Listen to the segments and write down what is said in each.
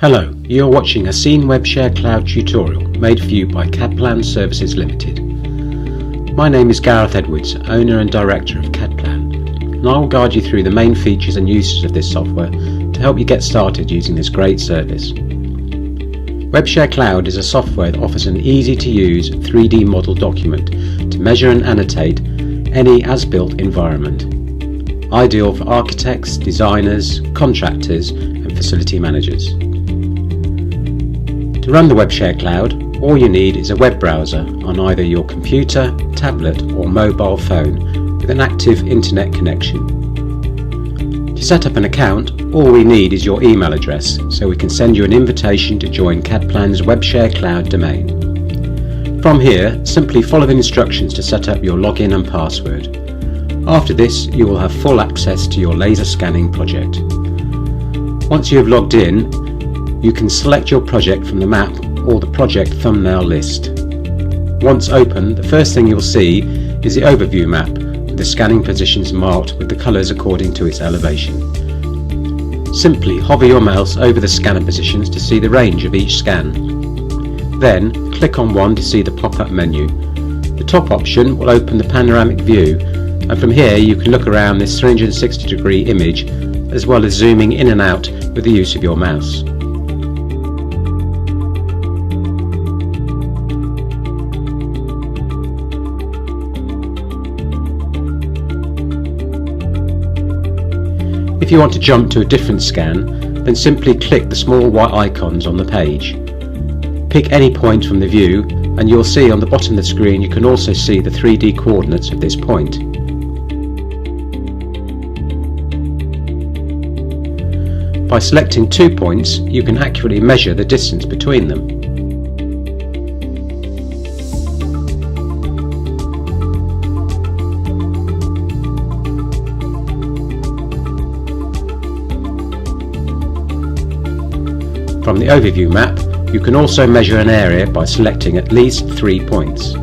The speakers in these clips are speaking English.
Hello, you are watching a Scene Webshare Cloud tutorial made for you by Cadplan Services Ltd. My name is Gareth Edwards, owner and director of Cadplan, and I will guide you through the main features and uses of this software to help you get started using this great service. Webshare Cloud is a software that offers an easy-to-use 3D model document to measure and annotate any as-built environment, ideal for architects, designers, contractors and facility managers. To run the Webshare Cloud, all you need is a web browser on either your computer, tablet or mobile phone with an active internet connection. To set up an account, all we need is your email address so we can send you an invitation to join Cadplan's Webshare Cloud domain. From here, simply follow the instructions to set up your login and password. After this, you will have full access to your laser scanning project. Once you have logged in, you can select your project from the map or the project thumbnail list. Once open, the first thing you'll see is the overview map with the scanning positions marked with the colours according to its elevation. Simply hover your mouse over the scanner positions to see the range of each scan. Then click on one to see the pop-up menu. The top option will open the panoramic view, and from here you can look around this 360-degree image as well as zooming in and out with the use of your mouse. If you want to jump to a different scan, then simply click the small white icons on the page. Pick any point from the view and you'll see on the bottom of the screen you can also see the 3D coordinates of this point. By selecting 2 points, you can accurately measure the distance between them. From the overview map, you can also measure an area by selecting at least 3 points.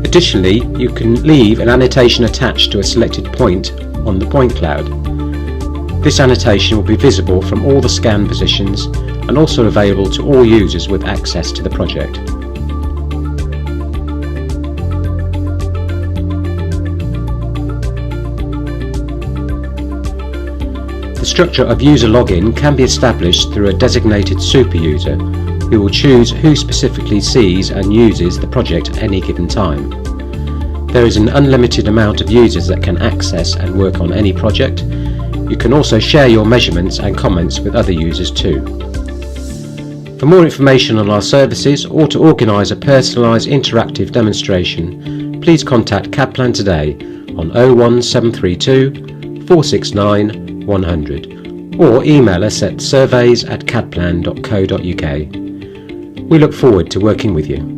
Additionally, you can leave an annotation attached to a selected point on the point cloud. This annotation will be visible from all the scan positions and also available to all users with access to the project. The structure of user login can be established through a designated super user who will choose who specifically sees and uses the project at any given time. There is an unlimited amount of users that can access and work on any project. You can also share your measurements and comments with other users too. For more information on our services or to organise a personalised interactive demonstration, please contact Cadplan today on 01732 469 100 or email us at surveys@cadplan.co.uk. We look forward to working with you.